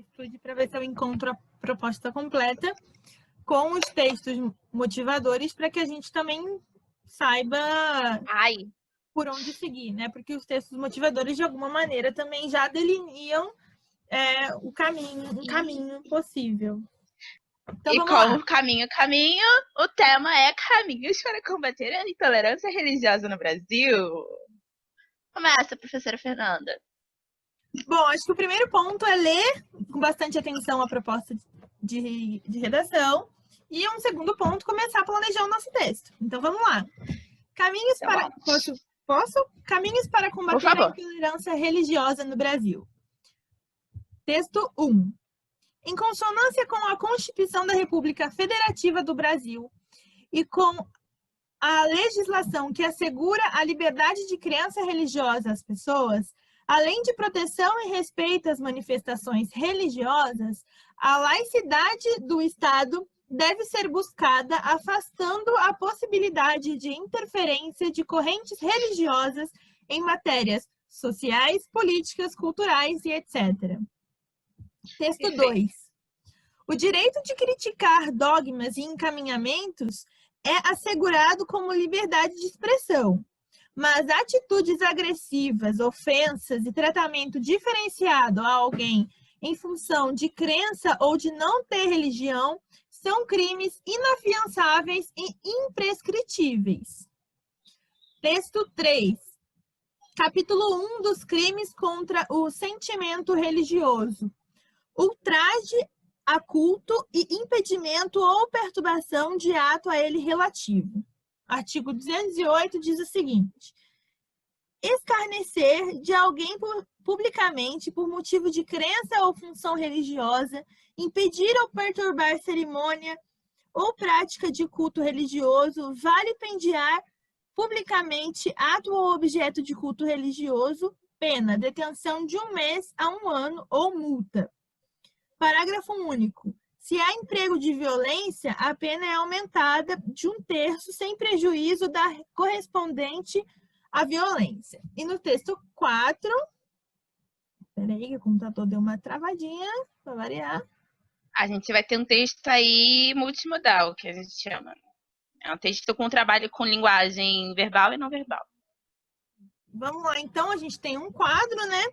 estude para ver se eu encontro a proposta completa com os textos motivadores para que a gente também saiba por onde seguir, né? Porque os textos motivadores, de alguma maneira, também já delineam um caminho possível. Então, e vamos como lá. caminho, o tema é caminhos para combater a intolerância religiosa no Brasil. Começa, professora Fernanda. Bom, acho que o primeiro ponto é ler com bastante atenção a proposta de redação. E um segundo ponto, começar a planejar o nosso texto. Então, vamos lá. Caminhos para... Posso? Caminhos para combater a intolerância religiosa no Brasil. Texto 1. Em consonância com a Constituição da República Federativa do Brasil e com a legislação que assegura a liberdade de crença religiosa às pessoas, além de proteção e respeito às manifestações religiosas, a laicidade do Estado deve ser buscada afastando a possibilidade de interferência de correntes religiosas em matérias sociais, políticas, culturais e etc. Texto 2. O direito de criticar dogmas e encaminhamentos é assegurado como liberdade de expressão, mas atitudes agressivas, ofensas e tratamento diferenciado a alguém em função de crença ou de não ter religião são crimes inafiançáveis e imprescritíveis. Texto 3. Capítulo 1 dos crimes contra o sentimento religioso. Ultraje a culto e impedimento ou perturbação de ato a ele relativo. Artigo 208 diz o seguinte: escarnecer de alguém publicamente por motivo de crença ou função religiosa, impedir ou perturbar cerimônia ou prática de culto religioso, vilipendiar publicamente ato ou objeto de culto religioso, pena, detenção de 1 mês a 1 ano ou multa. Parágrafo único. Se há emprego de violência, a pena é aumentada de 1/3 sem prejuízo da correspondente à violência. E no texto 4... Peraí, que o computador deu uma travadinha, para variar. A gente vai ter um texto aí multimodal, que a gente chama. É um texto com trabalho com linguagem verbal e não verbal. Vamos lá, então, a gente tem um quadro, né?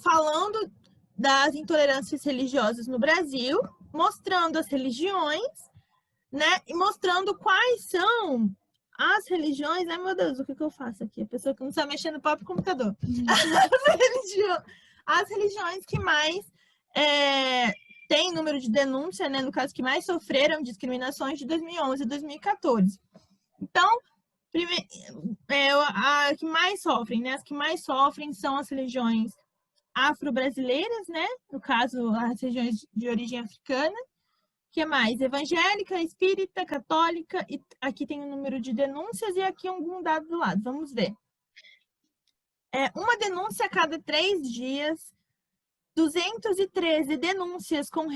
Falando das intolerâncias religiosas no Brasil, mostrando as religiões, né? E mostrando quais são as religiões. Ai, meu Deus, o que eu faço aqui? A pessoa que não sabe mexer no próprio computador. As religiões que mais têm número de denúncia, né? No caso, que mais sofreram discriminações de 2011 e 2014. Então, que mais sofrem, né? As que mais sofrem são as religiões afro-brasileiras, né? No caso, as regiões de origem africana. Que mais? Evangélica, espírita, católica, e aqui tem o número de denúncias e aqui algum dado do lado. Vamos ver. Uma denúncia a cada 3 dias, 213 denúncias com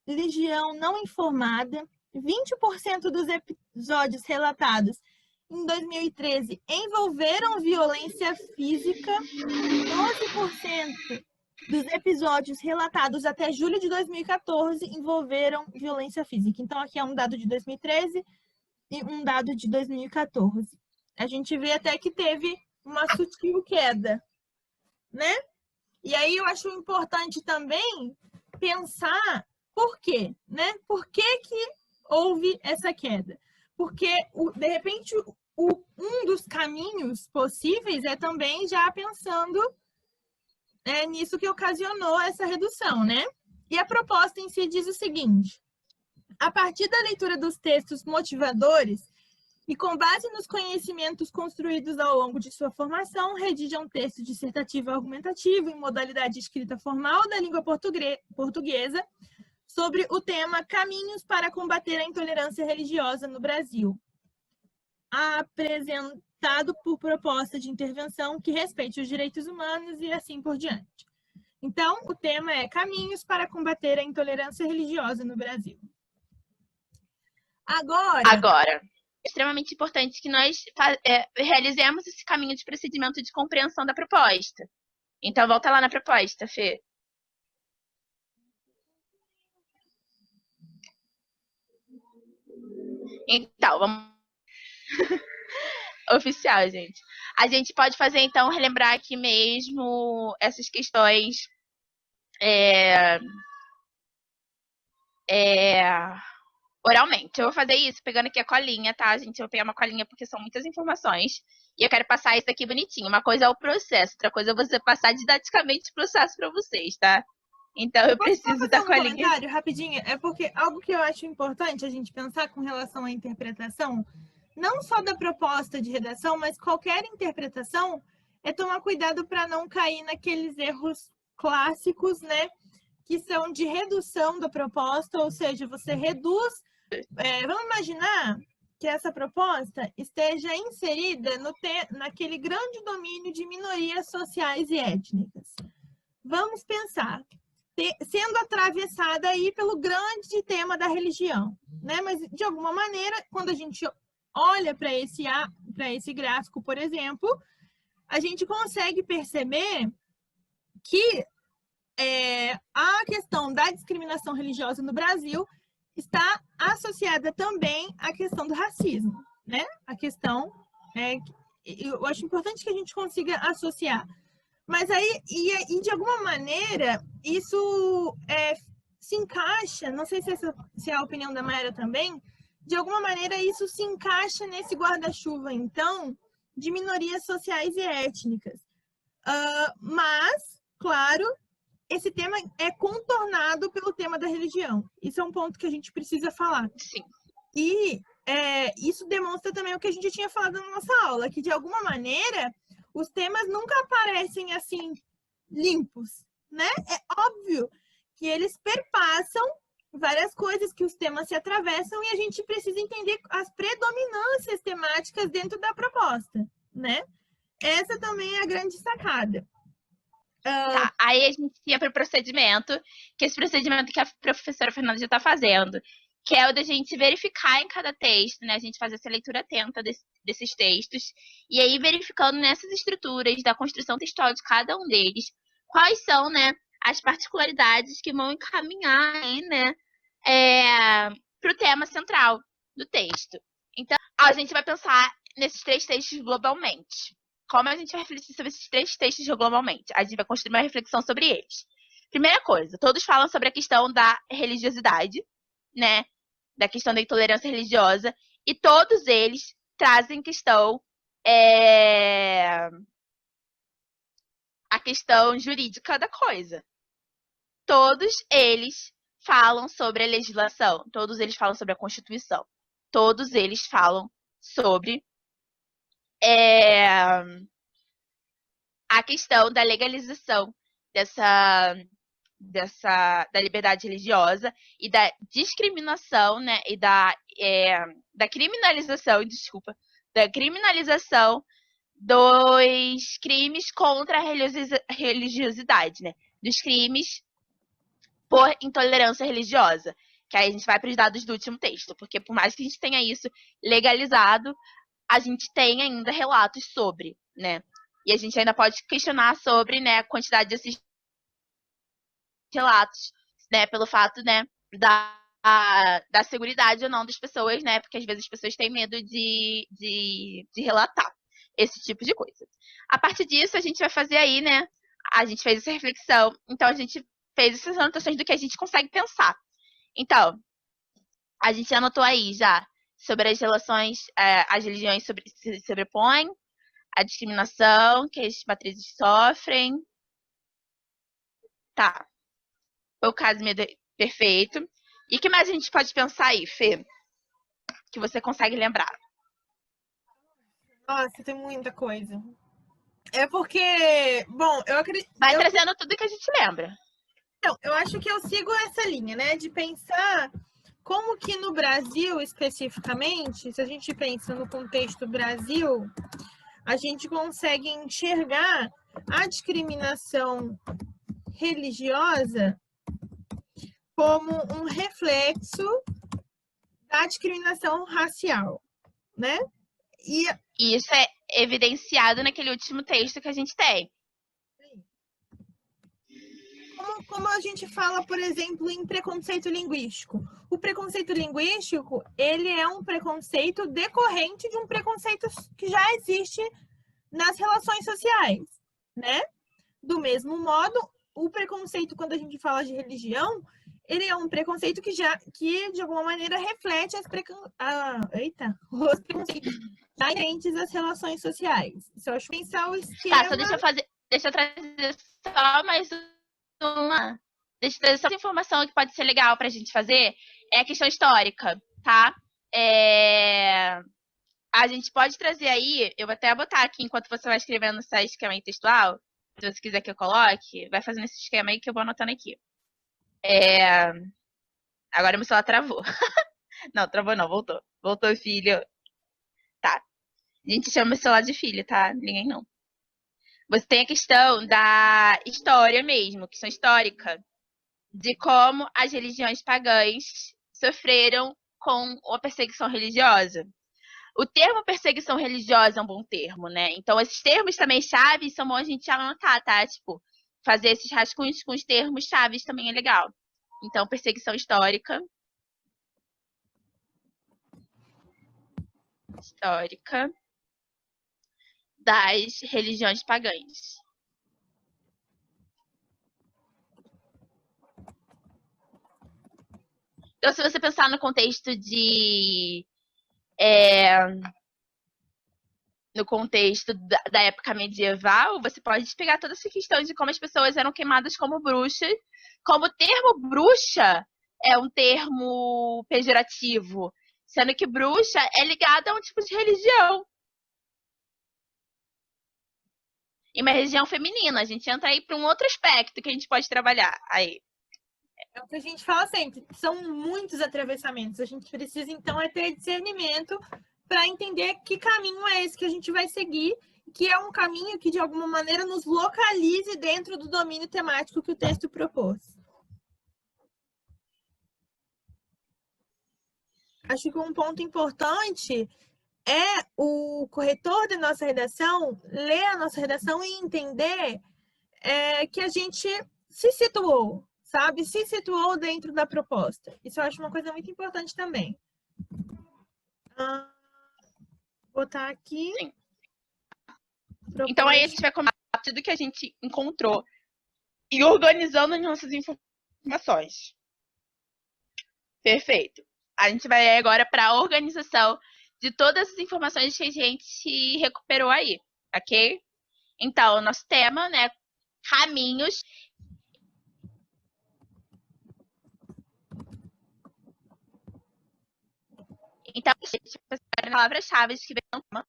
religião não informada, 20% dos episódios relatados em 2013 envolveram violência física, 12% dos episódios relatados até julho de 2014 envolveram violência física. Então, aqui é um dado de 2013 e um dado de 2014. A gente vê até que teve uma sutil queda, né? E aí eu acho importante também pensar por quê, né? Por que houve essa queda? Porque, de repente, um dos caminhos possíveis é também já pensando nisso que ocasionou essa redução, né? E a proposta em si diz o seguinte: a partir da leitura dos textos motivadores e com base nos conhecimentos construídos ao longo de sua formação, redige um texto dissertativo argumentativo em modalidade de escrita formal da língua portuguesa sobre o tema Caminhos para combater a intolerância religiosa no Brasil, apresentado por proposta de intervenção que respeite os direitos humanos e assim por diante. Então, o tema é Caminhos para combater a intolerância religiosa no Brasil. Agora, extremamente importante que nós realizemos esse caminho de procedimento de compreensão da proposta. Então, volta lá na proposta, Fê. Então, vamos. Oficial, gente. A gente pode fazer, então, relembrar aqui mesmo essas questões. Oralmente. Eu vou fazer isso pegando aqui a colinha, tá, gente? Eu vou pegar uma colinha porque são muitas informações. E eu quero passar isso aqui bonitinho. Uma coisa é o processo, outra coisa é você passar didaticamente o processo para vocês, tá? Então eu Posso só preciso fazer da um colinha. comentário rapidinho? É porque algo que eu acho importante a gente pensar com relação à interpretação, não só da proposta de redação, mas qualquer interpretação, é tomar cuidado para não cair naqueles erros clássicos, né? Que são de redução da proposta, ou seja, você reduz. Vamos imaginar que essa proposta esteja inserida naquele grande domínio de minorias sociais e étnicas. Vamos pensar, sendo atravessada aí pelo grande tema da religião, né? Mas, de alguma maneira, quando a gente olha para esse gráfico, por exemplo, a gente consegue perceber que a questão da discriminação religiosa no Brasil está associada também à questão do racismo, né? A questão, eu acho importante que a gente consiga associar. Mas aí, e de alguma maneira, isso se encaixa, não sei se é a opinião da Mayra também, de alguma maneira isso se encaixa nesse guarda-chuva, então, de minorias sociais e étnicas. Mas, claro, esse tema é contornado pelo tema da religião. Isso é um ponto que a gente precisa falar. Sim. E isso demonstra também o que a gente tinha falado na nossa aula, que de alguma maneira os temas nunca aparecem assim limpos, né? É óbvio que eles perpassam várias coisas, que os temas se atravessam e a gente precisa entender as predominâncias temáticas dentro da proposta, né? Essa também é a grande sacada. Tá, aí a gente ia para o procedimento, que esse procedimento que a professora Fernanda já está fazendo, que é o da gente verificar em cada texto, né? A gente fazer essa leitura atenta desses textos, e aí verificando nessas estruturas da construção textual de cada um deles, quais são, né, as particularidades que vão encaminhar aí, né, para o tema central do texto. Então, a gente vai pensar nesses 3 textos globalmente. Como a gente vai refletir sobre esses 3 textos globalmente? A gente vai construir uma reflexão sobre eles. Primeira coisa, todos falam sobre a questão da religiosidade, né? Da questão da intolerância religiosa, e todos eles trazem a questão jurídica da coisa. Todos eles falam sobre a legislação, todos eles falam sobre a Constituição, todos eles falam sobre a questão da legalização da liberdade religiosa e da discriminação, né, e da criminalização, da criminalização dos crimes contra a religiosidade, né, dos crimes por intolerância religiosa, que aí a gente vai para os dados do último texto, porque por mais que a gente tenha isso legalizado, a gente tem ainda relatos sobre, né? E a gente ainda pode questionar sobre, né, a quantidade desses relatos, né, pelo fato, né, da seguridade ou não das pessoas, né, porque às vezes as pessoas têm medo de relatar esse tipo de coisa. A partir disso, a gente vai fazer aí, né, a gente fez essa reflexão, então a gente fez essas anotações do que a gente consegue pensar. Então, a gente anotou aí já sobre as relações, as religiões se sobrepõem, a discriminação que as matrizes sofrem. Tá. Foi o caso perfeito. E o que mais a gente pode pensar aí, Fê? Que você consegue lembrar? Nossa, tem muita coisa. É porque, bom, eu acredito. Vai trazendo tudo que a gente lembra. Então, eu acho que eu sigo essa linha, né? De pensar como que no Brasil, especificamente, se a gente pensa no contexto Brasil, a gente consegue enxergar a discriminação religiosa como um reflexo da discriminação racial, né? E isso é evidenciado naquele último texto que a gente tem. como a gente fala, por exemplo, em preconceito linguístico. O preconceito linguístico, ele é um preconceito decorrente de um preconceito que já existe nas relações sociais, né? Do mesmo modo, o preconceito, quando a gente fala de religião, ele é um preconceito que de alguma maneira, reflete os preconceitos já inerentes às relações sociais. Isso eu acho que pensar o esquema... Tá, só deixa eu trazer só mais uma... Deixa eu trazer só uma informação que pode ser legal pra gente fazer. É a questão histórica, tá? A gente pode trazer aí, eu vou até botar aqui enquanto você vai escrevendo esse esquema aí textual, se você quiser que eu coloque, vai fazendo esse esquema aí que eu vou anotando aqui. Agora meu celular travou. Não, travou não, voltou. Voltou, filho. Tá. A gente chama o celular de filho, tá? Ninguém não. Você tem a questão da história mesmo, questão histórica, de como as religiões pagãs sofreram com a perseguição religiosa. O termo perseguição religiosa é um bom termo, né? Então, esses termos também chaves são bom a gente anotar, tá? Tipo, fazer esses rascunhos com os termos chaves também é legal. Então, perseguição histórica das religiões pagãs. Então, se você pensar no contexto da época medieval, você pode pegar toda essa questão de como as pessoas eram queimadas como bruxas. Como o termo bruxa é um termo pejorativo, sendo que bruxa é ligada a um tipo de religião. E uma religião feminina. A gente entra aí para um outro aspecto que a gente pode trabalhar aí. É o que a gente fala sempre, são muitos atravessamentos. A gente precisa, então, ter discernimento para entender que caminho é esse que a gente vai seguir, que é um caminho que, de alguma maneira, nos localize dentro do domínio temático que o texto propôs. Acho que um ponto importante é o corretor da nossa redação ler a nossa redação e entender que a gente se situou, sabe? Se situou dentro da proposta. Isso eu acho uma coisa muito importante também. Vou botar aqui. Sim. Então aí a gente vai começar a partir do que a gente encontrou e organizando as nossas informações. Perfeito. A gente vai agora para a organização de todas as informações que a gente recuperou aí, ok? Então, o nosso tema, né, caminhos. Então, a gente vai pensar em palavras-chave que vem no tema.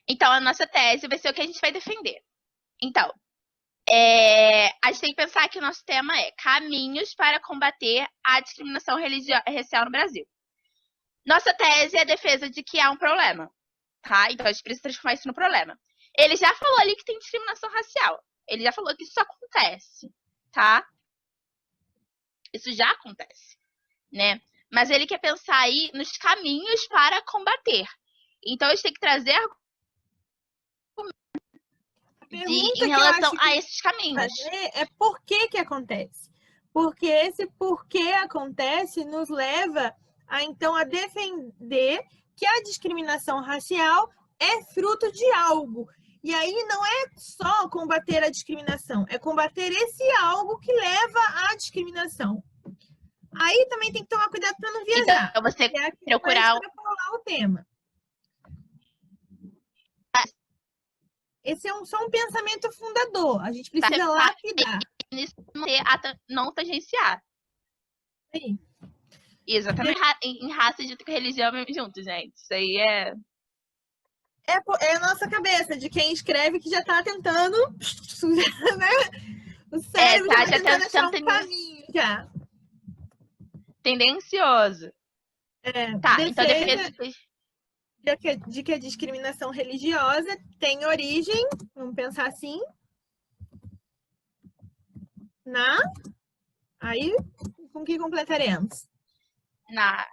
Então, a nossa tese vai ser o que a gente vai defender. Então, a gente tem que pensar que o nosso tema é caminhos para combater a discriminação racial no Brasil. Nossa tese é a defesa de que há um problema, tá? Então, a gente precisa transformar isso no problema. Ele já falou ali que tem discriminação racial. Ele já falou que isso acontece, tá? Isso já acontece, né? Mas ele quer pensar aí nos caminhos para combater. Então, a gente tem que trazer em relação a esses caminhos. É por que acontece. Porque esse porquê acontece nos leva então a defender que a discriminação racial é fruto de algo. E aí não é só combater a discriminação, é combater esse algo que leva à discriminação. Aí também tem que tomar cuidado para não viajar. Então, você procurar o tema. Esse é só um pensamento fundador. A gente precisa lapidar. Não tangenciar. Sim. Exatamente. Em raça junto com religião junto, gente. Isso aí é a nossa cabeça de quem escreve que já tá tentando, né? O cérebro tá já tentando achar um caminho já. Tendencioso. Tá, então defesa de que a discriminação religiosa tem origem, vamos pensar assim, aí com que completaremos? na